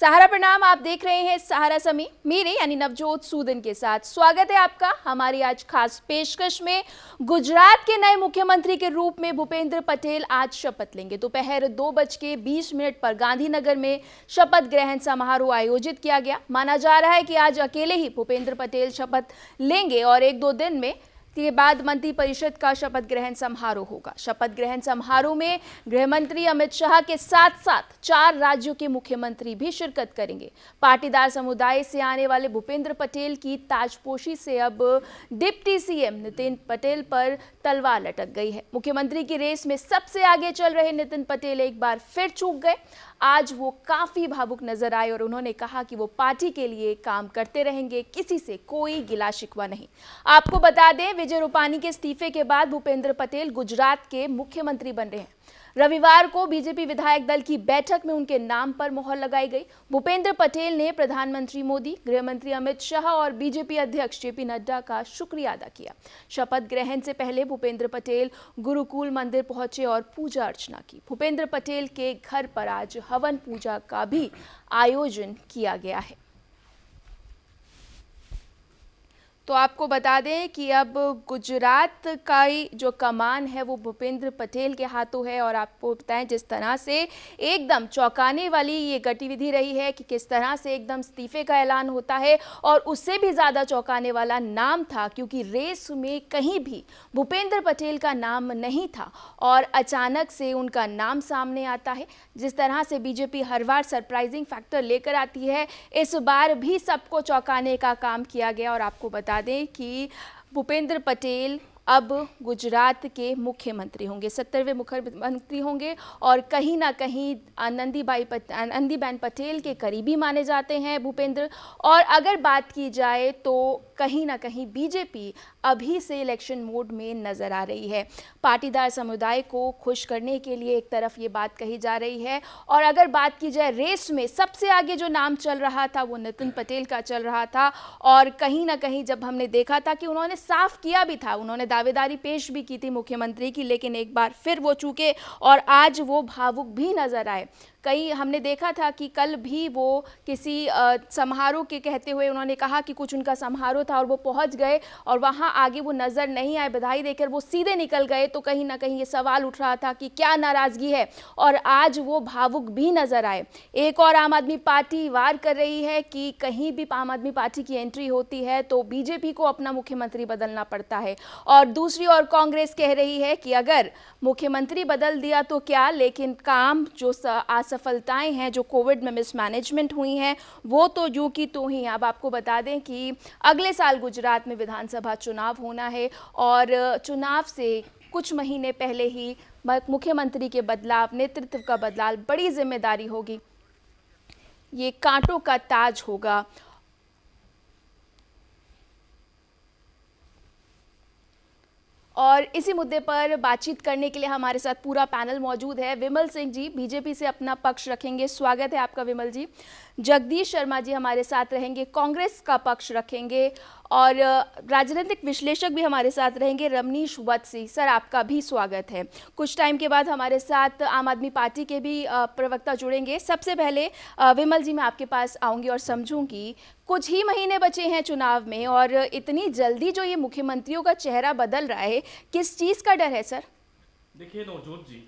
सहारा प्रणाम। आप देख रहे हैं सहारा समय, मेरे यानी नवजोत सूदन के साथ। स्वागत है आपका हमारी आज खास पेशकश में। गुजरात के नए मुख्यमंत्री के रूप में भूपेंद्र पटेल आज शपथ लेंगे। दोपहर 2:20 पर गांधीनगर में शपथ ग्रहण समारोह आयोजित किया गया। माना जा रहा है कि आज अकेले ही भूपेंद्र पटेल शपथ लेंगे और 1-2 दिन में के बाद मंत्रिपरिषद का शपथ ग्रहण समारोह होगा। शपथ ग्रहण समारोह में गृह मंत्री अमित शाह के साथ साथ 4 राज्यों के मुख्यमंत्री भी शिरकत करेंगे। पाटीदार समुदाय से आने वाले भूपेंद्र पटेल की ताजपोशी से अब डिप्टी सीएम नितिन पटेल पर तलवार लटक गई है। मुख्यमंत्री की रेस में सबसे आगे चल रहे नितिन पटेल एक बार फिर चूक गए। आज वो काफी भावुक नजर आए और उन्होंने कहा कि वो पार्टी के लिए काम करते रहेंगे, किसी से कोई गिला शिकवा नहीं। आपको बता दें, विजय रूपानी के इस्तीफे के बाद भूपेंद्र पटेल गुजरात के मुख्यमंत्री बन रहे हैं। रविवार को बीजेपी विधायक दल की बैठक में उनके नाम पर मोहर लगाई गई। भूपेंद्र पटेल ने प्रधानमंत्री मोदी, गृह मंत्री अमित शाह और बीजेपी अध्यक्ष जेपी नड्डा का शुक्रिया अदा किया। शपथ ग्रहण से पहले भूपेंद्र पटेल गुरुकुल मंदिर पहुंचे और पूजा अर्चना की। भूपेंद्र पटेल के घर पर आज हवन पूजा का भी आयोजन किया गया है। तो आपको बता दें कि अब गुजरात का जो कमान है वो भूपेंद्र पटेल के हाथों है। और आपको बताएं, जिस तरह से एकदम चौंकाने वाली ये गतिविधि रही है कि किस तरह से एकदम इस्तीफे का ऐलान होता है, और उससे भी ज़्यादा चौंकाने वाला नाम था क्योंकि रेस में कहीं भी भूपेंद्र पटेल का नाम नहीं था और अचानक से उनका नाम सामने आता है। जिस तरह से बीजेपी हर बार सरप्राइजिंग फैक्टर लेकर आती है, इस बार भी सबको चौंकाने का काम किया गया। और आपको बता दें कि भूपेंद्र पटेल अब गुजरात के मुख्यमंत्री होंगे, 70वें मुख्यमंत्री होंगे और कहीं ना कहीं आनंदीबेन पटेल के करीबी माने जाते हैं भूपेंद्र। और अगर बात की जाए तो कहीं ना कहीं बीजेपी अभी से इलेक्शन मोड में नजर आ रही है। पाटीदार समुदाय को खुश करने के लिए एक तरफ ये बात कही जा रही है, और अगर बात की जाए रेस में सबसे आगे जो नाम चल रहा था वो नितिन पटेल का चल रहा था। और कहीं ना कहीं जब हमने देखा था कि उन्होंने साफ किया भी था, उन्होंने दावेदारी पेश भी की थी मुख्यमंत्री की, लेकिन एक बार फिर वो चूके और आज वो भावुक भी नजर आए। कई हमने देखा था कि कल भी वो किसी समारोह के कहते हुए उन्होंने कहा कि कुछ उनका समारोह था और वो पहुंच गए और वहां आगे वो नज़र नहीं आए, बधाई देकर वो सीधे निकल गए। तो कहीं ना कहीं ये सवाल उठ रहा था कि क्या नाराज़गी है, और आज वो भावुक भी नजर आए। एक और आम आदमी पार्टी वार कर रही है कि कहीं भी आम आदमी पार्टी की एंट्री होती है तो बीजेपी को अपना मुख्यमंत्री बदलना पड़ता है, और दूसरी ओर कांग्रेस कह रही है कि अगर मुख्यमंत्री बदल दिया तो क्या, लेकिन काम जो असफलताएं हैं, जो कोविड में मिसमैनेजमेंट हुई हैं, वो तो यूं की तो ही। अब आपको बता दें कि अगले साल गुजरात में विधानसभा चुनाव होना है और चुनाव से कुछ महीने पहले ही मुख्यमंत्री के बदलाव, नेतृत्व का बदलाव, बड़ी जिम्मेदारी होगी, ये कांटों का ताज होगा। और इसी मुद्दे पर बातचीत करने के लिए हमारे साथ पूरा पैनल मौजूद है। विमल सिंह जी बीजेपी से अपना पक्ष रखेंगे, स्वागत है आपका विमल जी। जगदीश शर्मा जी हमारे साथ रहेंगे, कांग्रेस का पक्ष रखेंगे। और राजनीतिक विश्लेषक भी हमारे साथ रहेंगे, रमनीश वत्सी, सर आपका भी स्वागत है। कुछ टाइम के बाद हमारे साथ आम आदमी पार्टी के भी प्रवक्ता जुड़ेंगे। सबसे पहले विमल जी मैं आपके पास आऊँगी और समझूंगी, कुछ ही महीने बचे हैं चुनाव में और इतनी जल्दी जो ये मुख्यमंत्रियों का चेहरा बदल रहा है, किस चीज़ का डर है सर? देखिए नवजोत जी,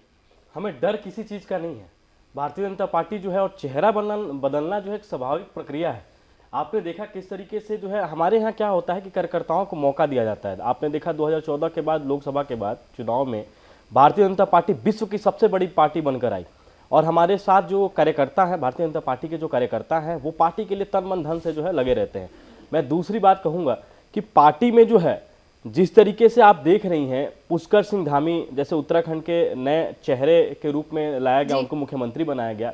हमें डर किसी चीज़ का नहीं है। भारतीय जनता पार्टी जो है और चेहरा बदलना जो है एक स्वाभाविक प्रक्रिया है। आपने देखा किस तरीके से जो है हमारे यहाँ क्या होता है कि कार्यकर्ताओं को मौका दिया जाता है। आपने देखा 2014 के बाद, लोकसभा के बाद चुनाव में भारतीय जनता पार्टी विश्व की सबसे बड़ी पार्टी बनकर आई, और हमारे साथ जो कार्यकर्ता हैं, भारतीय जनता पार्टी के जो कार्यकर्ता हैं, वो पार्टी के लिए तन मन धन से जो है लगे रहते हैं। मैं दूसरी बात कहूँगा कि पार्टी में जो है जिस तरीके से आप देख रही हैं, पुष्कर सिंह धामी जैसे उत्तराखंड के नए चेहरे के रूप में लाया गया, उनको मुख्यमंत्री बनाया गया।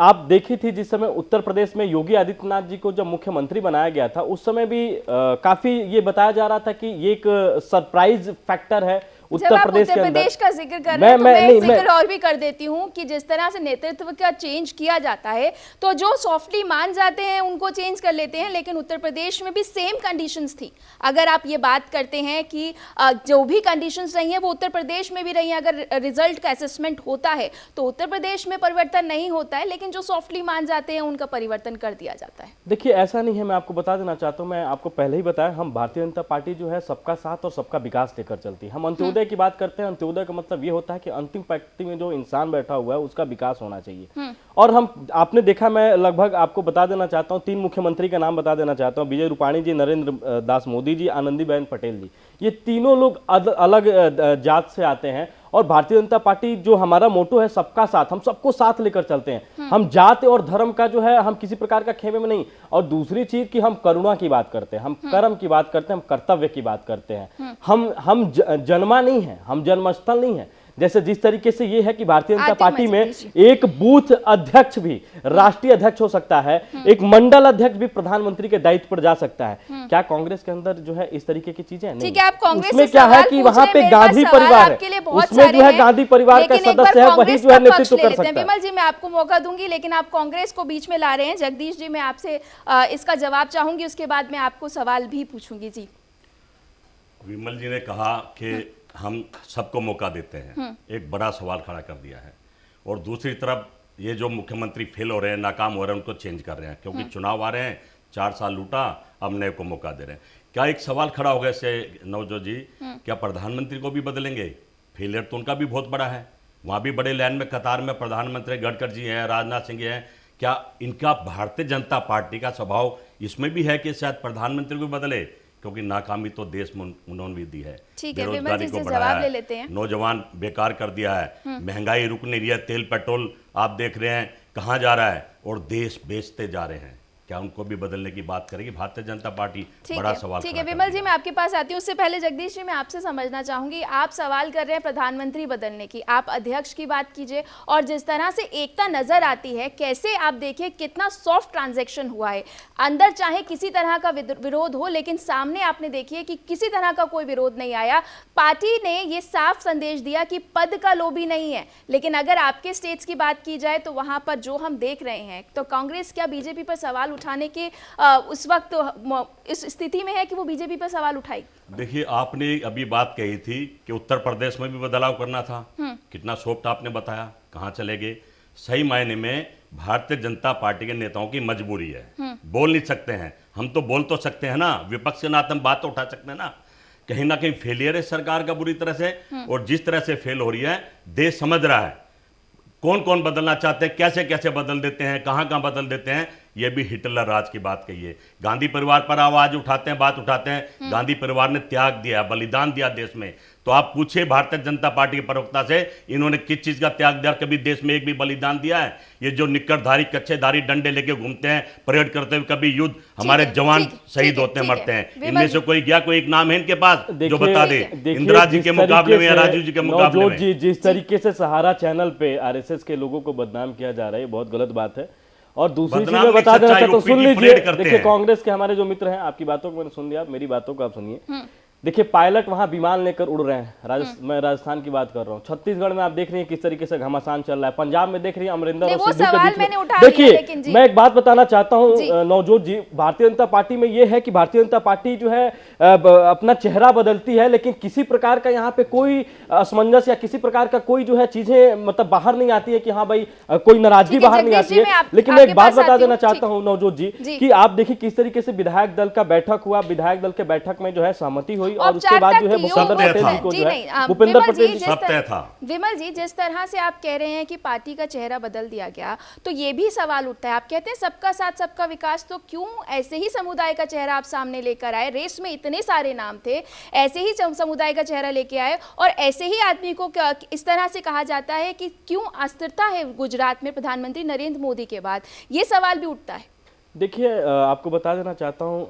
आप देखी थी जिस समय उत्तर प्रदेश में योगी आदित्यनाथ जी को जब मुख्यमंत्री बनाया गया था, उस समय भी काफी ये बताया जा रहा था कि ये एक सरप्राइज फैक्टर है, उत्तर प्रदेश के अंदर। प्रदेश का जिक्र कर रहे हैं तो मैं जिक्र और भी कर देती हूँ कि जिस तरह से नेतृत्व का चेंज किया जाता है तो जो सॉफ्टली मान जाते हैं उनको चेंज कर लेते हैं, लेकिन उत्तर प्रदेश में भी सेम कंडीशंस थी। अगर आप ये बात करते हैं कि जो भी कंडीशंस रही हैं वो उत्तर प्रदेश में भी रही हैं, अगर रिजल्ट का असेसमेंट होता है तो उत्तर प्रदेश में परिवर्तन नहीं होता है, लेकिन जो सॉफ्टली मान जाते हैं उनका परिवर्तन कर दिया जाता है। देखिए ऐसा नहीं है, मैं आपको बता देना चाहता हूँ, मैं आपको पहले ही बताया, हम भारतीय जनता पार्टी जो है सबका साथ और सबका विकास लेकर चलती है। हम अंत्योदय की बात करते हैं, अंत्योदय का मतलब ये होता है कि अंतिम पंक्ति में जो इंसान बैठा हुआ है उसका विकास होना चाहिए। और हम, आपने देखा, मैं लगभग आपको बता देना चाहता हूँ, 3 मुख्यमंत्री का नाम बता देना चाहता हूँ, विजय रूपाणी जी, नरेंद्र दास मोदी जी, आनंदीबेन पटेल जी। ये तीनों लोग अलग जात से आते हैं और भारतीय जनता पार्टी जो हमारा मोटो है सबका साथ, हम सबको साथ लेकर चलते हैं। हम जात और धर्म का जो है हम किसी प्रकार का खेमे में नहीं। और दूसरी चीज कि हम करुणा की बात करते हैं, हम कर्म की बात करते हैं, हम कर्तव्य की बात करते हैं। हम जन्मा नहीं है, हम जन्मस्थल नहीं है। जैसे जिस तरीके से ये है कि भारतीय जनता पार्टी में एक बूथ अध्यक्ष भी राष्ट्रीय अध्यक्ष हो सकता है, एक मंडल अध्यक्ष भी प्रधानमंत्री के दायित्व पर जा सकता है। क्या कांग्रेस के अंदर जो है इस तरीके की चीजें नहीं? ठीक है, आप कांग्रेस में क्या है कि वहां पे गांधी परिवार है, उसमें जो है गांधी परिवार का सदस्य है, वही जो है नेतृत्व कर सकता है। विमल जी, मैं आपको मौका दूंगी, लेकिन आप कांग्रेस को बीच में ला रहे हैं। जगदीश जी, मैं आपसे इसका जवाब चाहूंगी, उसके बाद मैं आपको सवाल भी पूछूंगी। जी, विमल जी ने कहा कि हम सबको मौका देते हैं, एक बड़ा सवाल खड़ा कर दिया है। और दूसरी तरफ ये जो मुख्यमंत्री फेल हो रहे हैं, नाकाम हो रहे हैं, उनको चेंज कर रहे हैं क्योंकि चुनाव आ रहे हैं, 4 साल लूटा, अब नए को मौका दे रहे हैं। क्या एक सवाल खड़ा हो गया से नवजोत जी, क्या प्रधानमंत्री को भी बदलेंगे? फेलियर तो उनका भी बहुत बड़ा है, वहाँ भी बड़े लाइन में कतार में प्रधानमंत्री गडकरी जी हैं, राजनाथ सिंह हैं। क्या इनका भारतीय जनता पार्टी का स्वभाव इसमें भी है कि शायद प्रधानमंत्री को बदले? क्योंकि नाकामी तो देश में उन्होंने भी दी है, बेरोजगारी को बढ़ाया है, नौजवान बेकार कर दिया है, महंगाई रुक नहीं रही है, तेल पेट्रोल आप देख रहे हैं कहाँ जा रहा है, और देश बेचते जा रहे हैं। क्या उनको भी बदलने की बात करेगी भारतीय जनता पार्टी? बड़ा सवाल। ठीक है विमल जी, मैं आपके पास आती हूँ। उससे पहले जगदीश जी, मैं आपसे समझना चाहूंगी, आप सवाल कर रहे हैं प्रधानमंत्री बदलने की, आप अध्यक्ष की बात कीजिए, और जिस तरह से एकता नजर आती है, कैसे आप देखिए कितना सॉफ्ट ट्रांजैक्शन हुआ है, अंदर चाहे किसी तरह का विरोध हो, लेकिन सामने आपने देखिए कि किसी तरह का कोई विरोध नहीं आया। पार्टी ने ये साफ संदेश दिया कि पद का लोभी नहीं है। लेकिन अगर आपके स्टेट्स की बात की जाए तो वहां पर जो हम देख रहे हैं, तो कांग्रेस क्या बीजेपी पर सवाल उठाने के उस वक्त इस स्थिति में है कि वो बीजेपी पर सवाल उठाई? देखिए, आपने अभी बात कही थी कि उत्तर प्रदेश में भी बदलाव करना था, कितना सॉफ्ट आपने बताया, कहां चले गए। सही मायने में भारतीय जनता पार्टी के नेताओं की मजबूरी है, बोल नहीं सकते हैं। हम तो बोल तो सकते हैं ना, विपक्ष के नाते हम बात तो उठा सकते हैं ना। कहीं ना कहीं फेलियर है सरकार का बुरी तरह से, और जिस तरह से फेल हो रही है देश समझ रहा है। कौन कौन बदलना चाहते हैं, कैसे कैसे बदल देते हैं, कहां कहां बदल देते हैं, ये भी हिटलर राज की बात कही है। गांधी परिवार पर आवाज उठाते हैं, बात उठाते हैं, गांधी परिवार ने त्याग दिया, बलिदान दिया देश में। तो आप पूछिए भारतीय जनता पार्टी के प्रवक्ता से, इन्होंने किस चीज का त्याग दिया? कभी देश में एक भी बलिदान दिया है? ये जो निक्करधारी कच्चेधारी डंडे लेके घूमते हैं, परेड करते हुए, कभी युद्ध, हमारे जवान शहीद होते हैं, मरते हैं, इनमें से कोई गया, कोई एक नाम है इनके पास जो बता दे? इंदिरा जी के मुकाबले में या राजीव जी के मुकाबले में? जी, जिस तरीके से सहारा चैनल पे आरएसएस के लोगों को बदनाम किया जा रहा है, बहुत गलत बात है। और दूसरी चीज मैं बता देना चाहता हूँ, सुन लीजिए, देखिए कांग्रेस के हमारे जो मित्र हैं, आपकी बातों को मैंने सुन लिया, मेरी बातों को आप सुनिए। देखिए, पायलट वहां विमान लेकर उड़ रहे हैं, मैं राजस्थान की बात कर रहा हूँ। छत्तीसगढ़ में आप देख रही हैं किस तरीके से घमासान चल रहा है, पंजाब में देख रही हैं अमरिंदर और सिद्धू के बीच में। देखिए, मैं एक बात बताना चाहता हूँ नवजोत जी, भारतीय जनता पार्टी में यह है कि भारतीय जनता पार्टी जो है अपना चेहरा बदलती है, लेकिन किसी प्रकार का यहाँ पे कोई असमंजस या किसी प्रकार का कोई जो है चीजें मतलब बाहर नहीं आती है कि हाँ भाई कोई नाराजगी बाहर नहीं आती है। लेकिन मैं एक बात बता देना चाहता हूँ नवजोत जी कि आप देखिए किस तरीके से विधायक दल का बैठक हुआ, विधायक दल के बैठक में जो है सहमति हुई, और उसके बाद जो है भूपेंद्र पटेल जी को जो है भूपेंद्र पटेल जी, विमल जी, जिस तरह से आप कह रहे हैं कि पार्टी का चेहरा बदल दिया गया, तो ये भी सवाल उठता है। आप कहते हैं सबका साथ सबका विकास, तो क्यों ऐसे ही समुदाय का चेहरा आप सामने लेकर आए? रेस में इतने सारे नाम थे, ऐसे ही समुदाय का चेहरा लेके आए, और ऐसे ही आदमी को इस तरह से कहा जाता है कि क्यों अस्थिरता है गुजरात में प्रधानमंत्री नरेंद्र मोदी के बाद? ये सवाल भी उठता है। देखिए, आपको बता देना चाहता हूं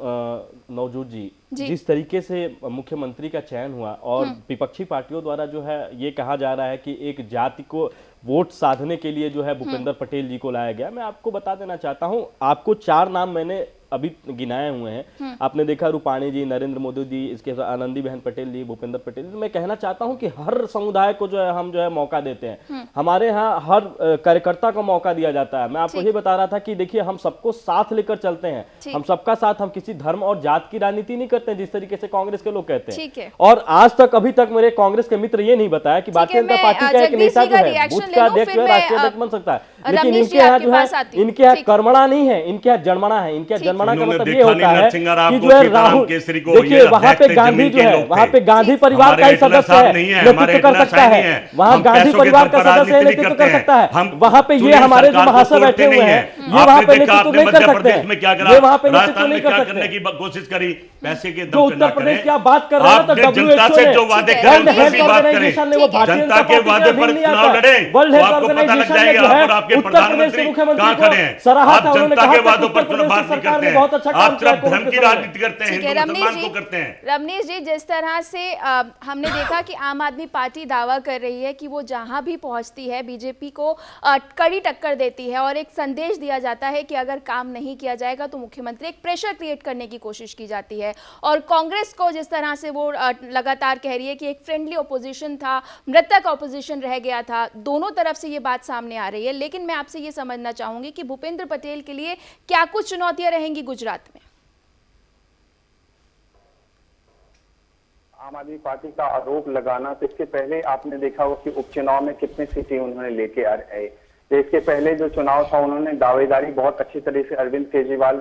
नवजोत जी, जिस तरीके से मुख्यमंत्री का चयन हुआ और विपक्षी पार्टियों द्वारा जो है ये कहा जा रहा है कि एक जाति को वोट साधने के लिए जो है भूपेंद्र पटेल जी को लाया गया। मैं आपको बता देना चाहता हूं, आपको 4 नाम मैंने अभी गिनाए हुए हैं, आपने देखा रूपाणी जी, नरेंद्र मोदी जी, इसके साथ आनंदीबेन पटेल जी, भूपेंद्र पटेल जी। मैं कहना चाहता हूं कि हर समुदाय को जो है हम जो है मौका देते हैं। हमारे यहाँ हर कार्यकर्ता को मौका दिया जाता है। मैं आपको ये बता रहा था कि देखिए हम सबको साथ लेकर चलते हैं, हम सबका साथ, हम किसी धर्म और जात की राजनीति नहीं करते हैं जिस तरीके से कांग्रेस के लोग कहते हैं। और आज तक अभी तक मेरे कांग्रेस के मित्र ये नहीं बताया कि भारतीय जनता पार्टी का एक नेता जो है बूथ का अध्यक्ष है, राष्ट्रीय अध्यक्ष बन सकता है। लेकिन इनके यहाँ जो है, इनके यहाँ कर्मणा नहीं है, इनके यहाँ जनमणा है। इनके यहाँ जनमणा का मतलब ये होता है कि जो है राहुल, देखिए वहां पे गांधी जो है, वहां पे गांधी परिवार का ही सदस्य है, नेतृत्व कर सकता है। वहां गांधी परिवार का सदस्य है, नेतृत्व कर सकता है। वहां पे ये हमारे जो महाशय बैठे हुए हैं, ये वहां पे नेतृत्व नहीं कर सकते हैं, ये वहां पे नेतृत्व नहीं कर सकते की कोशिश करी पैसे के जो उत्तर प्रदेश की आप बात कर रहे हैं। तो जनता से जो वादे करें उसी बात करें, जनता के वादे पर चुनाव लड़े तो आपको पता लग जाएगा और आपके प्रधानमंत्री कहां खड़े हैं। आप जनता के वादों पर चुनाव बात नहीं करते हैं, आप सिर्फ धर्म की राजनीति करते हैं, हिंदू मुसलमान को करते हैं। रमनीश जी, जिस तरह से हमने देखा कि आम आदमी पार्टी दावा कर रही है कि वो जहां भी पहुंचती है बीजेपी को कड़ी टक्कर देती है और एक संदेश दिया जाता है कि अगर काम नहीं किया जाएगा तो मुख्यमंत्री, एक प्रेशर क्रिएट करने की कोशिश की जाती है। और कांग्रेस को जिस तरह से वो लगातार कह रही है कि एक फ्रेंडली ऑपोजिशन था, मृतक ऑपोजिशन रह गया था, दोनों तरफ से ये बात सामने आ रही है। लेकिन मैं आपसे ये समझना चाहूंगी कि भूपेंद्र पटेल के लिए क्या कुछ चुनौतियां रहेंगी गुजरात में? आम आदमी पार्टी का आरोप लगाना, तो इसके पहले आपने देखा हो कि उपचुनाव में कितनी सीटें उन्होंने लेके आ रहे। तो इसके पहले जो चुनाव था उन्होंने दावेदारी बहुत अच्छी तरह से अरविंद केजरीवाल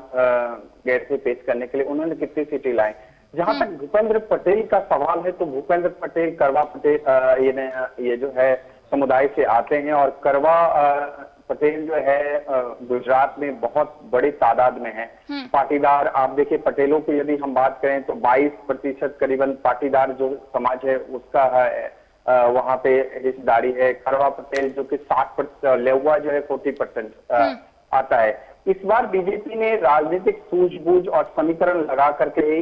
गैर से पेश करने के लिए उन्होंने कितनी सीटें लाई। जहां तक भूपेंद्र पटेल का सवाल है तो भूपेंद्र पटेल करवा पटेल ये जो है समुदाय से आते हैं और करवा पटेल जो है गुजरात में बहुत बड़ी तादाद में है पाटीदार। आप देखिए पटेलों की यदि हम बात करें तो 22% करीबन पाटीदार जो समाज है उसका है वहां पे हिस्सेदारी है। करवा पटेल जो कि 60%, लेउआ जो है 40% आता है। इस बार बीजेपी ने राजनीतिक सूझबूझ और समीकरण लगा करके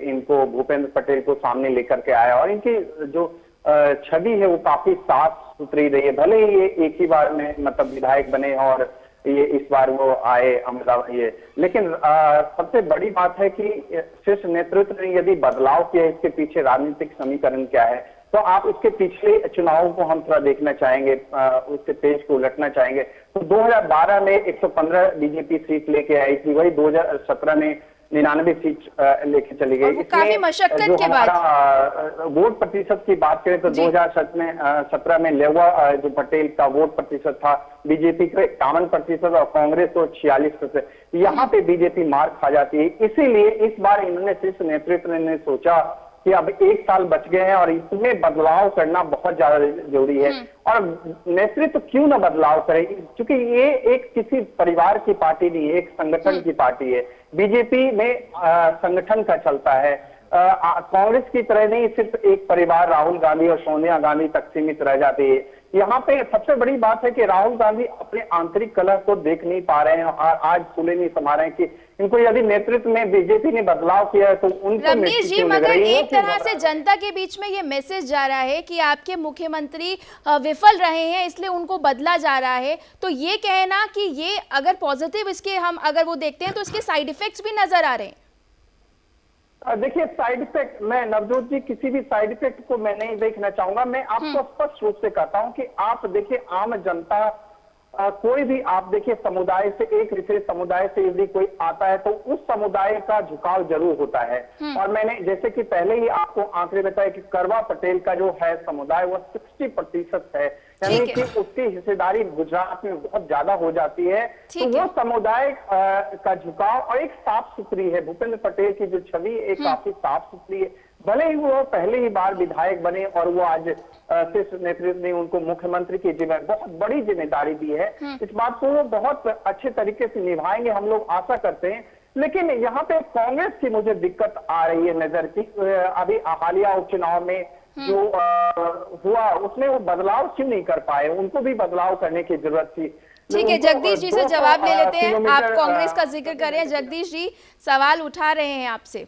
इनको भूपेंद्र पटेल को सामने लेकर के आया और इनकी जो छवि है वो काफी साफ सुथरी रही है। भले ही ये एक ही बार में मतलब विधायक बने और ये इस बार वो आए अहमदाबाद ये, लेकिन सबसे बड़ी बात है कि शीर्ष नेतृत्व ने यदि बदलाव किया, इसके पीछे राजनीतिक समीकरण क्या है, तो आप इसके पिछले चुनावों को हम थोड़ा देखना चाहेंगे, उसके पेज को उलटना चाहेंगे। तो 2012 में 115 बीजेपी सीट लेके आई थी, वही 2017 में 99 सीट लेके चली गई। काफी मशक्कत के बाद वोट प्रतिशत की बात करें तो 2017 में लेवा जो पटेल का वोट प्रतिशत था बीजेपी का 51% और कांग्रेस को 46%। यहाँ पे बीजेपी मार खा जाती है। इसीलिए इस बार इन्होंने शीर्ष नेतृत्व ने सोचा कि अब 1 साल बच गए हैं और इसमें बदलाव करना बहुत ज्यादा जरूरी है। और नेतृत्व क्यों ना बदलाव करे, क्योंकि ये एक किसी परिवार की पार्टी नहीं है, एक संगठन की पार्टी है। बीजेपी में संगठन का चलता है, कांग्रेस की तरह नहीं सिर्फ एक परिवार राहुल गांधी और सोनिया गांधी तक सीमित रह जाती है। यहाँ पे सबसे बड़ी बात है कि राहुल गांधी अपने आंतरिक कलह को देख नहीं पा रहे हैं और आज फूले नहीं समा रहे हैं कि इनको यदि नेतृत्व में बीजेपी ने बदलाव किया है तो उनको रमनीश जी, मगर एक तरह से जनता के बीच में ये मैसेज जा रहा है कि आपके मुख्यमंत्री विफल रहे हैं इसलिए उनको बदला जा रहा है। तो ये कहना कि ये अगर पॉजिटिव इसके हम अगर वो देखते हैं तो इसके साइड इफेक्ट्स भी नजर आ रहे हैं। देखिए साइड इफेक्ट, मैं नवजोत जी किसी भी साइड इफेक्ट को मैं नहीं देखना चाहूंगा। मैं आपको स्पष्ट रूप से कहता हूं कि आप देखिए आम जनता कोई भी आप देखिए समुदाय से, एक विशेष समुदाय से यदि कोई आता है तो उस समुदाय का झुकाव जरूर होता है। और मैंने जैसे कि पहले ही आपको आंकड़े बताए कि करवा पटेल का जो है समुदाय वो 60% है, यानी कि उसकी हिस्सेदारी गुजरात में बहुत ज्यादा हो जाती है। तो वो समुदाय का झुकाव और एक साफ सुथरी है, भूपेंद्र पटेल की जो छवि एक काफी साफ सुथरी है। भले ही वो पहले ही बार विधायक बने और वो आज शीर्ष नेतृत्व ने उनको मुख्यमंत्री की बहुत बड़ी जिम्मेदारी दी है, इस बात को वो बहुत अच्छे तरीके से निभाएंगे, हम लोग आशा करते हैं। लेकिन यहाँ पे कांग्रेस की मुझे दिक्कत आ रही है नजर की, अभी हालिया उपचुनाव में जो हुआ उसमें वो बदलाव क्यों नहीं कर पाए, उनको भी बदलाव करने की जरूरत थी। ठीक है, जगदीश जी से जवाब ले लेते हैं। आप कांग्रेस का जिक्र कर रहे हैं, जगदीश जी सवाल उठा रहे हैं आपसे।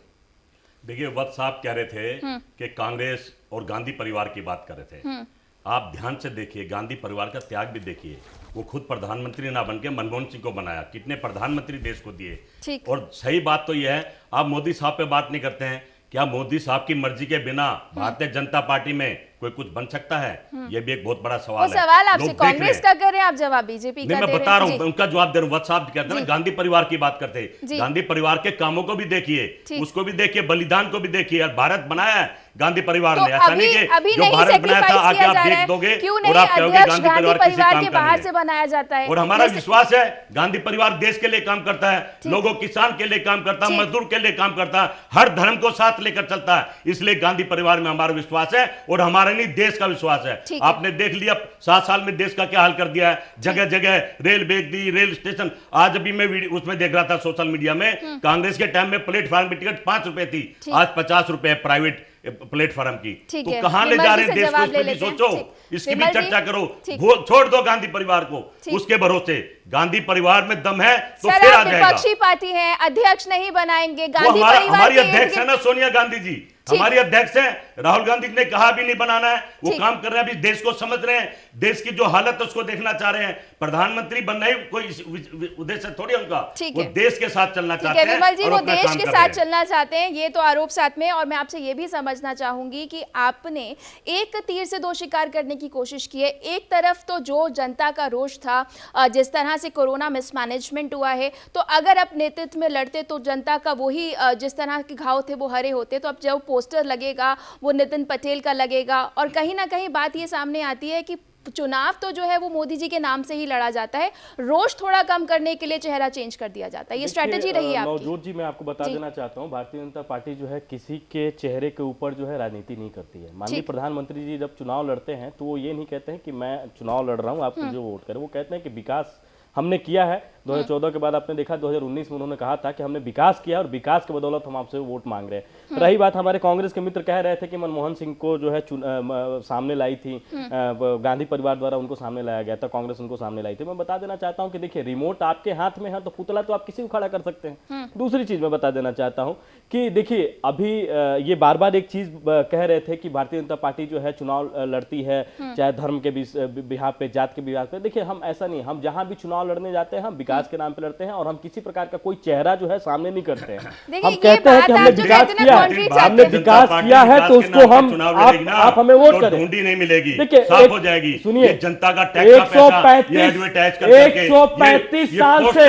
देखिए वत्स साहब कह रहे थे कि कांग्रेस और गांधी परिवार की बात कर रहे थे। आप ध्यान से देखिए, गांधी परिवार का त्याग भी देखिए। वो खुद प्रधानमंत्री ना बन के मनमोहन सिंह को बनाया, कितने प्रधानमंत्री देश को दिए। ठीक। और सही बात तो यह है, आप मोदी साहब पे बात नहीं करते हैं, क्या मोदी साहब की मर्जी के बिना भारतीय जनता पार्टी में कोई कुछ बन सकता है? यह भी एक बहुत बड़ा सवाल वो है। सवाल आपसे लोग देख रहे कांग्रेस हैं। का कर रहे हैं, आप जवाब बीजेपी का नहीं, मैं दे बता रहा हैं। हूँ, उनका जवाब दे रहा हूँ। वत्स साहब कहते हैं ना, गांधी परिवार की बात करते जी। हैं, गांधी परिवार के कामों को भी देखिए, ठीक। उसको भी देखिए, बलिदान को भी देखिए। और भारत बनाया है गांधी परिवार तो ने, ऐसा नहीं अभी कि जो नहीं भारत बनाया था sacrifice आगे किया आप जा रहा देख है। दोगे क्यों और नहीं आप कहोगे अध्यक्ष गांधी गांधी परिवार किसी परिवार काम के का बाहर नहीं से है। बनाया जाता है? और हमारा जैसे- विश्वास है गांधी परिवार देश के लिए काम करता है, लोगों किसान के लिए काम करता है, ठीक। मजदूर के लिए काम करता है, हर धर्म को साथ लेकर चलता है। इसलिए गांधी परिवार में हमारा विश्वास है और हमारा नहीं देश का विश्वास है। ठीक है। आपने देख लिया 7 साल में देश का क्या हाल कर दिया है, जगह जगह रेल बेच दी, रेल स्टेशन। आज अभी मैं उसमें देख रहा था सोशल मीडिया में, कांग्रेस के टाइम में प्लेटफॉर्म की टिकट 5 रुपए थी, ठीक। आज 50 रुपए प्राइवेट प्लेटफॉर्म की। ठीक तो है। कहां ले विमल जा जी रहे हैं से देश को, जवाब इसमें ले भी लेते हैं। सोचो, ठीक। इसकी भी विमल जी, चर्चा करो। ठीक। छोड़ दो गांधी परिवार को, ठीक। उसके भरोसे गांधी परिवार में दम है तो सर फिर आ आप जाएगा। विपक्षी पार्टी हैं, अध्यक्ष नहीं बनाएंगे वो गांधी परिवार हमारी के अध्यक्ष है ना सोनिया गांधी जी, ठीक। हमारी अध्यक्ष है। राहुल गांधी ने कहा भी नहीं बनाना है, वो ठीक। काम कर रहे हैं, अभी देश को समझ रहे हैं, देश की जो हालत है उसको देखना चाह रहे हैं। प्रधानमंत्री बनना ही कोई उद्देश्य थोड़ी है उनका, ठीक वो है। देश के साथ चलना ठीक चाहते है हैं विमल जी, और वो अपना देश काम के कर साथ रहे हैं। चलना चाहते हैं, ये तो आरोप साथ में। और मैं आपसे ये भी समझना चाहूंगी कि आपने एक तीर से दो शिकार करने की कोशिश की है। एक तरफ तो जो जनता का रोष था, जिस तरह से कोरोना मिसमैनेजमेंट हुआ है, तो अगर आप नेतृत्व में लड़ते तो जनता का वही जिस तरह के घाव थे वो हरे होते। तो अब जो पोस्टर लगेगा वो नितिन पटेल का लगेगा। और कहीं ना कहीं बात ये सामने आती है कि चुनाव तो जो है वो मोदी जी के नाम से ही लड़ा जाता है, रोष थोड़ा कम करने के लिए चेहरा चेंज कर दिया जाता है। ये स्ट्रैटेजी रही है आपकी? नवजोत जी, मैं आपको बता जी। देना चाहता हूँ, भारतीय जनता पार्टी जो है किसी के चेहरे के ऊपर जो है राजनीति नहीं करती है। माननीय ठीक। प्रधानमंत्री जी जब चुनाव लड़ते हैं तो वो ये नहीं कहते हैं कि मैं चुनाव लड़ रहा हूँ, आप मुझे वोट करें। वो कहते हैं कि विकास हमने किया है। 2014 के बाद आपने देखा 2019 में उन्होंने कहा था कि हमने विकास किया और विकास के बदौलत हम आपसे वोट मांग रहे हैं। रही बात, हमारे कांग्रेस के मित्र कह रहे थे कि मनमोहन सिंह को जो है सामने लाई थी, गांधी परिवार द्वारा उनको सामने लाया गया था, कांग्रेस उनको सामने लाई थी। मैं बता देना चाहता हूं कि देखिए, रिमोट आपके हाथ में है तो पुतला तो आप किसी को खड़ा कर सकते हैं। दूसरी चीज मैं बता देना चाहता हूं कि देखिए, अभी ये बार बार एक चीज कह रहे थे कि भारतीय जनता पार्टी जो है चुनाव लड़ती है चाहे धर्म के बिहार पे, जात के बिहार पे। देखिए, हम ऐसा नहीं, हम जहां भी चुनाव लड़ने जाते हैं हम विकास के नाम पे लड़ते हैं और हम किसी प्रकार का कोई चेहरा जो है सामने नहीं करते हैं। हम कहते हैं कि हमने विकास किया, हमने विकास किया है तो उसको हम आप हमें वोट करें। ढूंढी नहीं मिलेगी, देखिए, साफ हो जाएगी। सुनिए, जनता का टैक्स का पैसा ये एडवर्टाइज कर करके 135 साल से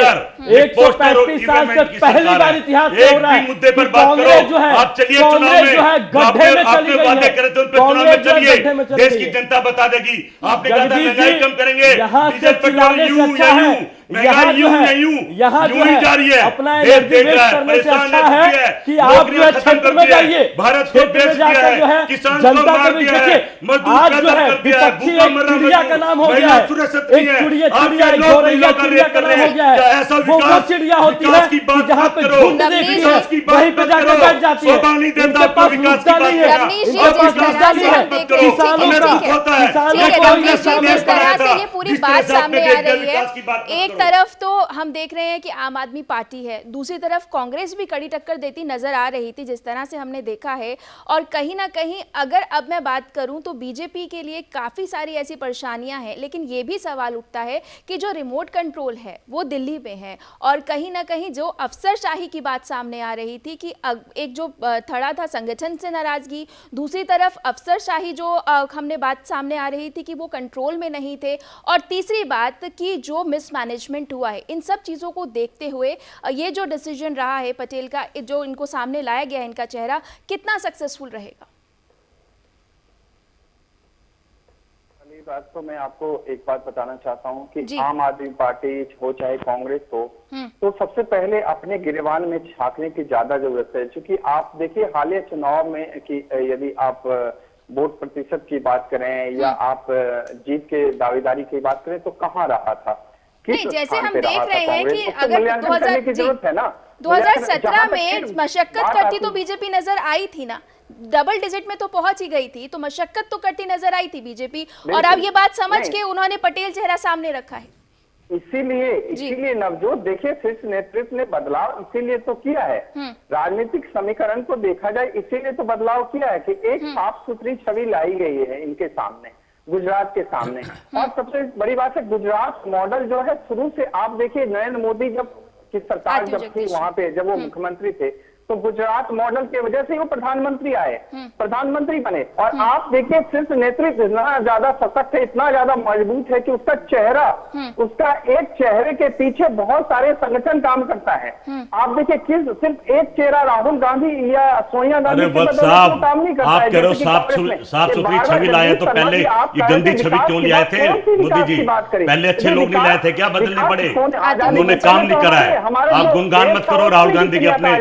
135 साल से पहली बार इतिहास में हो रहा है मुद्दे पर कि बात कांग्रेस करो। जो है, आप चलिए चुनाव कांग्रेस जो है में, गड्ढे में चली गई वादे है। करे तो उन पर चुनाव में कांग्रेस जो है चलिए, गड्ढे में चली देश गई की है। जनता बता देगी। आपने कहा था जगदीश महंगाई जी, कम करेंगे, यहाँ से डीजल पेट्रोल चिल्लाने से यूं अच्छा या है, यूं, महंगाई यूं या यूं, यहाँ जो यूं ही जा रही है है। अपना देश एनर्जी देख वेस्ट रहा है, करने से परेशान अच्छा हो चुकी है कि आप जो नौकरियां है खत्म क्षेत्र कर में दी है, जाइए, भारत को क्षेत्र में बेच दिया जाकर जो है है, किसान जनता को मार के बीच दिया है, देखिए, मजदूर आज का जो दर है कर दिया है, विपक्षी भूखा एक मर रहा चिड़िया मजदूर, का नाम हो महिला गया है, सुरक्षित नहीं एक है। चिड़िया आपके चिड़िया लोग गौरैया महिलाओं का चिड़िया रेप का कर नाम रहे हो हैं। गया क्या है। ऐसा वो विकास चिड़िया होती है विकास की बात कि जहाँ मत पे करो, झुंड देखती है विकास की बात वहीं पे मत जाकर करो। बैठ जाती है। शोभा नहीं देता इनके आपको पास विकास मुद्दा की बात नहीं है, करना। रवनीश जी, इनके जिस पास तरह मुद्दा से नहीं हम है। देख रहे हैं, किसानों ठीक का है, होता है। किसानों ठीक है, को रवनीश जी, ये जिस तरह से ये पूरी जिस तरह बात से आपने सामने आ देख लिया, रही विकास की बात है, मत एक करो। तरफ तो हम देख रहे हैं कि आम आदमी पार्टी है, दूसरी तरफ कांग्रेस भी कड़ी टक्कर देती नजर आ रही थी जिस तरह से हमने देखा है। और कहीं ना कहीं अगर अब मैं बात करूं तो बीजेपी के लिए काफ़ी सारी ऐसी परेशानियां हैं, लेकिन ये भी सवाल उठता है कि जो रिमोट कंट्रोल है वो दिल्ली में है। और कहीं ना कहीं जो अफसरशाही की बात सामने आ रही थी कि एक जो थड़ा था संगठन से नाराजगी, दूसरी तरफ अफसरशाही जो हमने बात सामने आ रही थी कि वो कंट्रोल में नहीं थे, और तीसरी बात कि जो मिसमैनेजमेंट हुआ है, इन सब चीज़ों को देखते हुए ये जो डिसीजन रहा है पटेल का, जो इनको सामने लाया गया है इनका चेहरा, कितना सक्सेसफुल रहेगा? बात तो मैं आपको एक बात बताना चाहता हूँ कि आम आदमी पार्टी हो चाहे कांग्रेस हो, तो सबसे पहले अपने गिरेबान में झांकने की ज्यादा जरूरत है। क्योंकि आप देखिए हालिया चुनाव में कि यदि आप वोट प्रतिशत की बात करें या आप जीत के दावेदारी की बात करें तो कहाँ रहा था, नहीं, जैसे हम देख रहे हैं कि अगर 2017 में मशक्कत करती तो बीजेपी नजर आई थी ना, डबल डिजिट में तो पहुंच ही गई थी, तो मशक्कत तो करती नजर आई थी बीजेपी। और अब ये बात समझ के उन्होंने पटेल चेहरा सामने रखा है। इसीलिए नवजोत देखिए, शीर्ष नेतृत्व ने बदलाव इसीलिए तो किया है, राजनीतिक समीकरण को देखा जाए इसीलिए तो बदलाव किया है कि एक साफ सुथरी छवि लाई गई है इनके सामने। गुजरात के सामने। और सबसे बड़ी बात है, गुजरात मॉडल जो है शुरू से आप देखिए, नरेंद्र मोदी जब की सरकार जब थी वहां पे, जब वो मुख्यमंत्री थे, तो गुजरात मॉडल की वजह से वो प्रधानमंत्री आए, प्रधानमंत्री बने। और आप देखिए सिर्फ नेतृत्व इतना ज्यादा सशक्त है, इतना ज्यादा मजबूत है कि उसका चेहरा, उसका एक चेहरे के पीछे बहुत सारे संगठन काम करता है। आप देखिए सिर्फ एक चेहरा राहुल गांधी या सोनिया गांधी अरे वत्स साहब, आप कह रहे हो साफ सुथरी छवि लाए तो पहले ये गंदी छवि क्यों ले आए थे मोदी जी? पहले अच्छे लोग नहीं लाए थे क्या? बदलने पड़े? उन्होंने काम नहीं करा है। आप गुणगान मत करो राहुल गांधी के अपने।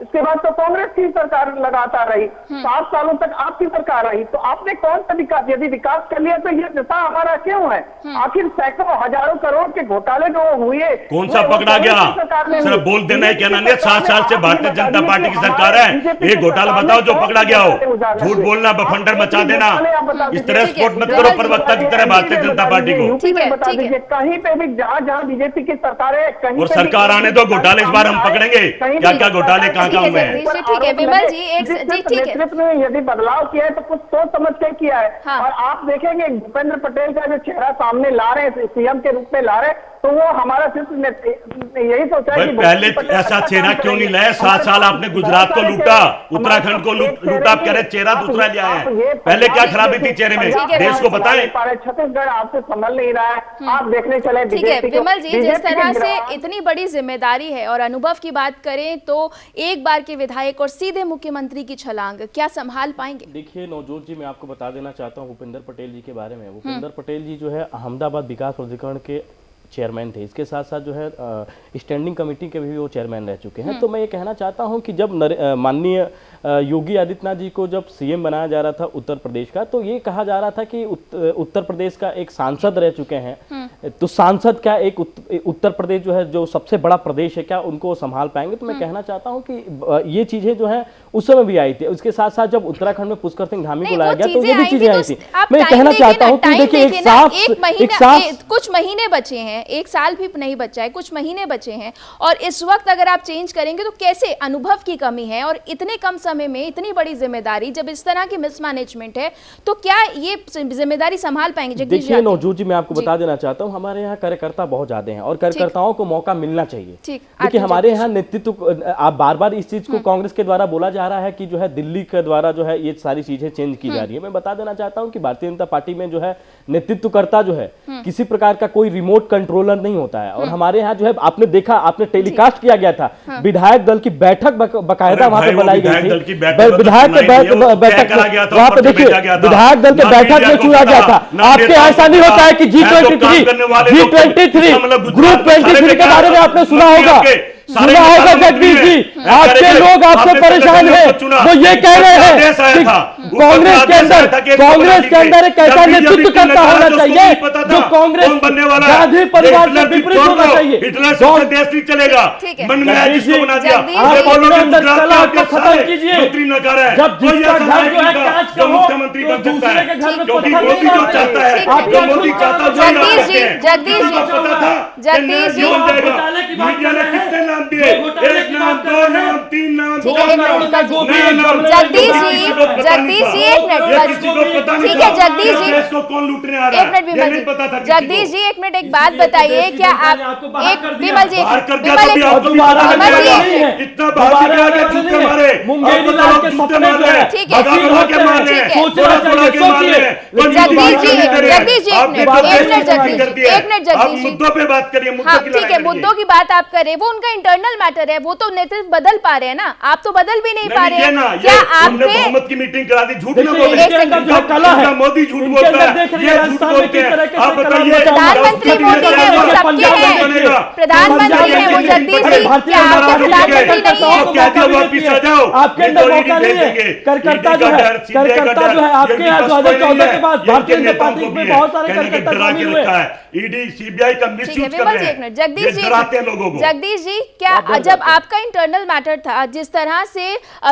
इसके बाद तो कांग्रेस की सरकार लगातार रही, 7 सालों तक आपकी सरकार रही, तो आपने कौन सा विकास, यदि विकास कर लिया तो ये दिशा हमारा क्यों है? आखिर सैकड़ों हजारों करोड़ के घोटाले जो हुए, कौन सा पकड़ा गया? सिर्फ बोल देना है, क्या ना? 7 साल से भारतीय जनता पार्टी की सरकार है, एक घोटाला बताओ जो पकड़ा गया हो। झूठ बोलना, बफंडर मचा देना, इस तरह सपोर्ट मत करो प्रवक्ता की तरह भारतीय जनता पार्टी को। बता दीजिए कहीं पे भी, जहां बीजेपी की सरकार है, कहीं और सरकार आने दो, घोटाले इस बार हम पकड़ेंगे। क्या क्या घोटाले कहाँ ठीक है विमल जी, ठीक है, नेतृत्व में यदि बदलाव किया है तो कुछ सोच समझ के किया है। और आप देखेंगे भूपेंद्र पटेल का जो चेहरा सामने ला रहे हैं, सीएम के रूप में ला रहे हैं, तो वो हमारा सिर्फ यही सोचा है कि पहले ऐसा चेहरा क्यों नहीं लाया? 7 साल आपने गुजरात को लूटा, उत्तराखंड को लूटा, आप कह रहे चेहरा दूसरा ले आए हैं। पहले क्या खराबी थी चेहरे में, देश को बताएं। छत्तीसगढ़ आपसे संभल नहीं रहा है, आप देखने चले। ठीक है विमल जी, जिस तरह से इतनी बड़ी जिम्मेदारी है और अनुभव की बात करें तो एक बार के विधायक और सीधे मुख्यमंत्री की छलांग, क्या संभाल पाएंगे? देखिए नवजोत जी, मैं आपको बता देना चाहता हूँ भूपेंद्र पटेल जी के बारे में। भूपेंद्र पटेल जी जो है अहमदाबाद विकास प्राधिकरण के चेयरमैन थे, इसके साथ साथ जो है स्टैंडिंग कमेटी के भी वो चेयरमैन रह चुके हैं। तो मैं ये कहना चाहता हूं कि जब माननीय योगी आदित्यनाथ जी को जब सीएम बनाया जा रहा था उत्तर प्रदेश का, तो ये कहा जा रहा था कि उत्तर प्रदेश का एक सांसद रह चुके हैं, तो सांसद क्या एक उत्तर प्रदेश जो है जो सबसे बड़ा प्रदेश है, क्या उनको संभाल पाएंगे? तो मैं कहना चाहता हूं कि ये चीजें जो है उस समय भी आई थी। उसके साथ साथ जब उत्तराखंड में पुष्कर सिंह धामी को लाया गया तो ये भी चीजें आई थी। मैं कहना चाहता हूँ कि देखिए कुछ महीने बचे हैं, 1 साल भी नहीं बचा है, कुछ महीने बचे हैं, और इस वक्त अगर आप चेंज करेंगे तो कैसे? अनुभव की कमी है और इतने कम समय में इतनी बड़ी जिम्मेदारी, जब इस तरह की मिसमैनेजमेंट है तो क्या ये जिम्मेदारी संभाल पाएंगे? देखिए नवजोत जी, मैं आपको बता देना चाहता हूँ, हमारे यहाँ कार्यकर्ता बहुत ज्यादा हैं और कार्यकर्ताओं को मौका मिलना चाहिए। देखिए हमारे यहाँ नेतृत्व, आप बार बार इस चीज को कांग्रेस के द्वारा बोला जा रहा है कि जो है दिल्ली के द्वारा जो है ये सारी चीजें चेंज की जा रही है। मैं बता देना चाहता हूँ कि भारतीय जनता पार्टी में जो है नेतृत्वकर्ता जो है किसी प्रकार का कोई रिमोट कंट्रोलर नहीं होता है। और हमारे यहाँ जो है आपने देखा, आपने टेलीकास्ट किया गया था, विधायक दल की बैठक बकायदा वहां पे बुलाई गई थी, विधायक के बैठक वहां पे देखिए विधायक दल के बैठक में चुना गया था। आपके ऐसा नहीं होता है कि G23 ग्रुप 23 के बारे में आपने सुना होगा जगदीश जी, आपके लोग आपसे परेशान हैं, वो ये कह रहे हैं कि कांग्रेस के अंदर एक ऐसा नेतृत्व करता होना चाहिए जो कांग्रेस गांधी परिवार से विपरीत होना चाहिए। देश नहीं चलेगा, मन में जिसको बना दिया, आप बोलो कि गुजरात को खत्म कीजिए। जब जिसका घर जो है कांच का हो, मुख्यमंत्री बन सकता है, क्योंकि मोदी जो चाहता है, जो मोदी चाहता है, जगदीश जी, मीडिया ने कितने नाम दिए, 1 नाम, 2 नाम, 3 नाम, जगदीश जी, एक मिनट, ठीक है जगदीश जी, देश को कौन लूटने आ रहा है, एक मिनट विमल जी, जगदीश जी एक मिनट, एक बात बताइए, क्या आप एक विमल जी, इतना मुद्दों पे बात करिए, ठीक है, मुद्दों की बात आप करें, वो उनका इंटरनल मैटर है, वो तो नेतृत्व बदल पा रहे हैं ना, आप तो बदल भी नहीं पा रहे हैं। क्या आपने बहुमत की मीटिंग करा दी? झूठ न बोले, मोदी झूठ बोलता है, ये झूठ बोलते हैं। आप बताइए, प्रधानमंत्री मोदी है, वो सबके हैं, प्रधानमंत्री है वो जगदीश जी, क्या आपके प्रधानमंत्री नहीं है? वापिस आ जाओ, आपके अंदर मौका नहीं है। कार्यकर्ता जो है आपके यहाँ 2014 के बाद भारतीय जनता पार्टी में बहुत सारे कार्यकर्ता शामिल हुए। ईडी सीबीआई का मिसयूज कर रहे हैं, जगदीश जी, लोगों को। जगदीश जी, क्या जब आपका इंटरनल मैटर था, जिस तरह से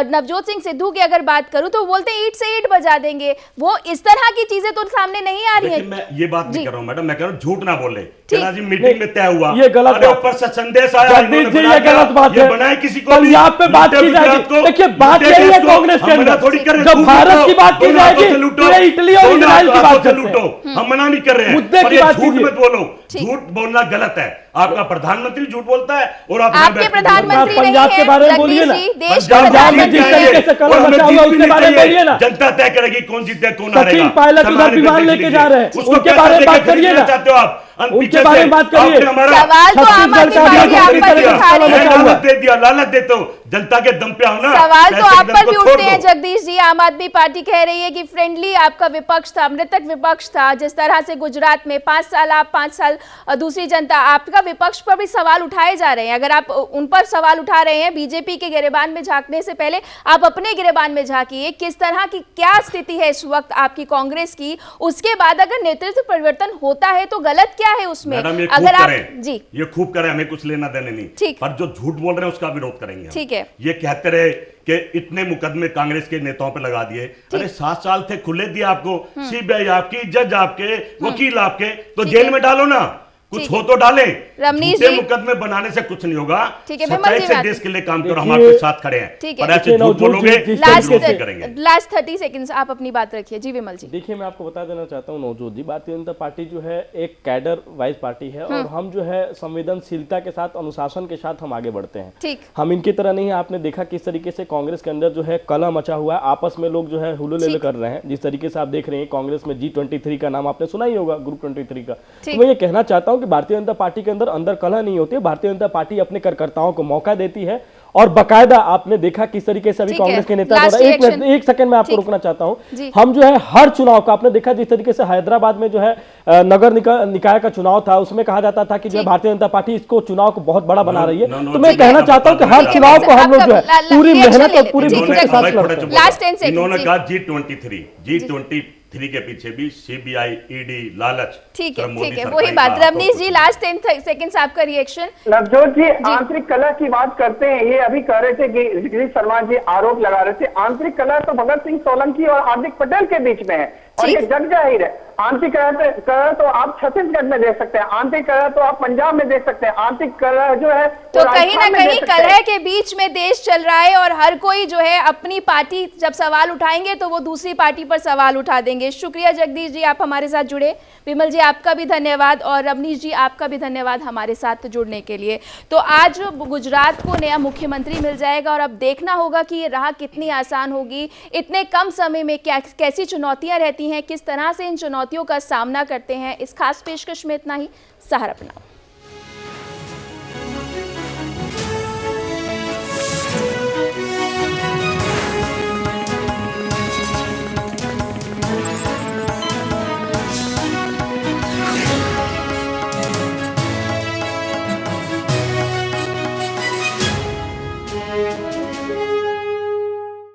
नवजोत सिंह सिद्धू की अगर बात करूं तो बोलते ईंट से ईंट बजा देंगे, वो इस तरह की चीजें तो सामने नहीं आ रही है। मैं ये बात नहीं कर रहा हूं मैडम, मैं कह रहा हूं झूठ ना बोले। जी मीटिंग में तय हुआ, ये गलत बात, ऊपर से संदेश आया, जगदीश जी ये गलत बात है, बनाए किसी को पंजाब पे बात की जाएगी, तो देखिए बात यही है कांग्रेस के अंदर, जब भारत की बात की जाएगी तो इटली और इजराइल की बात करते हैं। हम मना नहीं कर रहे हैं, मुद्दे की बात झूठ कीजिए। मत बोलो, झूठ बोलना गलत है। आपका प्रधानमंत्री झूठ बोलता है और आप आपके प्रधानमंत्री नहीं पंजाब के बारे में बोलिए ना, पंजाब में जिस तरीके से कलम मचा हुआ उसके बारे में बोलिए ना। जनता तय करेगी कौन जीते कौन हारेगा। सचिन पायलट उधर विमान लेके जा रहे हैं, उनके बारे में बात करिए ना, चाहते हो आप उनके बारे में बात करिए। सवाल तो आम आदमी पार्टी आप पर भी उठा रही है। लालच दे दिया, लालच देते हो, जनता के दम पे आओ ना। सवाल तो आप पर भी छोड़ उठते हैं दो। जगदीश जी। आम आदमी पार्टी कह रही है कि फ्रेंडली आपका विपक्ष था, मृतक विपक्ष था। जिस तरह से गुजरात में 5 साल आप, 5 साल दूसरी जनता, आपका विपक्ष पर भी सवाल उठाए जा रहे हैं। अगर आप उन पर सवाल उठा रहे हैं, बीजेपी के गिरेबान में झांकने से पहले आप अपने गिरेबान में झांकिए। किस तरह की क्या स्थिति है इस वक्त आपकी कांग्रेस की? उसके बाद अगर नेतृत्व परिवर्तन होता है तो गलत क्या है उसमें? मैडम, ये अगर खूब आप करें, जी ये खूब करें, हमें कुछ लेना देने नहीं, ठीक। पर जो झूठ बोल रहे हैं उसका विरोध करेंगे हम। ठीक है। ये कहते रहे कि इतने मुकदमे कांग्रेस के नेताओं पे लगा दिए। अरे 7 साल थे, खुले दिए आपको, सीबीआई आपकी, जज आपके, वकील आपके, तो जेल में डालो ना, कुछ हो तो डालें। रमनीश झूठे जी, मुकदमे बनाने से कुछ नहीं होगा। ठीक है, सच्चाई जी से बात। देश के लिए काम करो, हम देखिए, आपके साथ खड़े हैं। ठीक है। पर ऐसे झूठ बोलोगे तो विरोध नहीं करेंगे। लास्ट 30 सेकंड्स आप अपनी बात रखिए। जी विमल जी। देखिए मैं आपको बता देना चाहता हूँ नवजोत जी, भारतीय जनता पार्टी जो है एक कैडर वाइज पार्टी है और हम जो है संवेदनशीलता के साथ, अनुशासन के साथ हम आगे बढ़ते हैं। ठीक। हम इनकी तरह नहीं है। आपने देखा किस तरीके से कांग्रेस के अंदर जो है कलह मचा हुआ है, आपस में लोग जो है हुलूलुल कर रहे हैं। जिस तरीके से आप देख रहे हैं कांग्रेस में G23 का नाम आपने सुना ही होगा, ग्रुप 23 का। तो मैं ये कहना चाहता हूँ कि भारतीय जनता पार्टी के अंदर कलह नहीं होती है। भारतीय जनता पार्टी अपने कार्यकर्ताओं को मौका देती है और बकायदा आपने देखा किस तरीके से अभी कांग्रेस के नेता द्वारा, एक सेकंड में आपको रोकना चाहता हूं, हम जो है हर चुनाव का आपने देखा, जिस तरीके से हैदराबाद में जो है नगर निकाय का चुनाव था, उसमें कहा जाता था कि जो है भारतीय जनता पार्टी इसको चुनाव को बहुत बड़ा बना रही है। तो मैं कहना चाहता हूं कि हर चुनाव को हम लोग जो है पूरी मेहनत और पूरी मेहनत के साथ लड़ते हैं। Last 10 second. इन्होंने कहा G23 के पीछे भी सीबीआई, ईडी, लालच। ठीक है, ठीक है, वही बात। रमनीश जी, लास्ट 10 सेकंड्स आपका रिएक्शन। नवजोत जी, आंतरिक कला की बात करते हैं। ये अभी कह रहे थे कि गिरीश शर्मा जी आरोप लगा रहे थे, आंतरिक कला तो भगत सिंह सोलंकी और हार्दिक पटेल के बीच में है और ये जग जाहिर है। आंतरिक कला तो आप छत्तीसगढ़ में देख सकते हैं, आंतरिक कला तो आप पंजाब में देख सकते हैं, आंतरिक कला जो है तो कहीं ना कहीं कलह के बीच में देश चल रहा है और हर कोई जो है अपनी पार्टी जब सवाल उठाएंगे तो वो दूसरी पार्टी पर सवाल उठा देंगे। शुक्रिया जगदीश जी, आप हमारे साथ जुड़े। विमल जी, आपका भी धन्यवाद और रमनीश जी, आपका भी धन्यवाद हमारे साथ जुड़ने के लिए। तो आज गुजरात को नया मुख्यमंत्री मिल जाएगा और अब देखना होगा कि ये राह कितनी आसान होगी। इतने कम समय में कैसी चुनौतियां रहती हैं, किस तरह से इन चुनौतियों का सामना करते हैं। इस खास पेशकश में इतना ही। सहारा अपनाओ।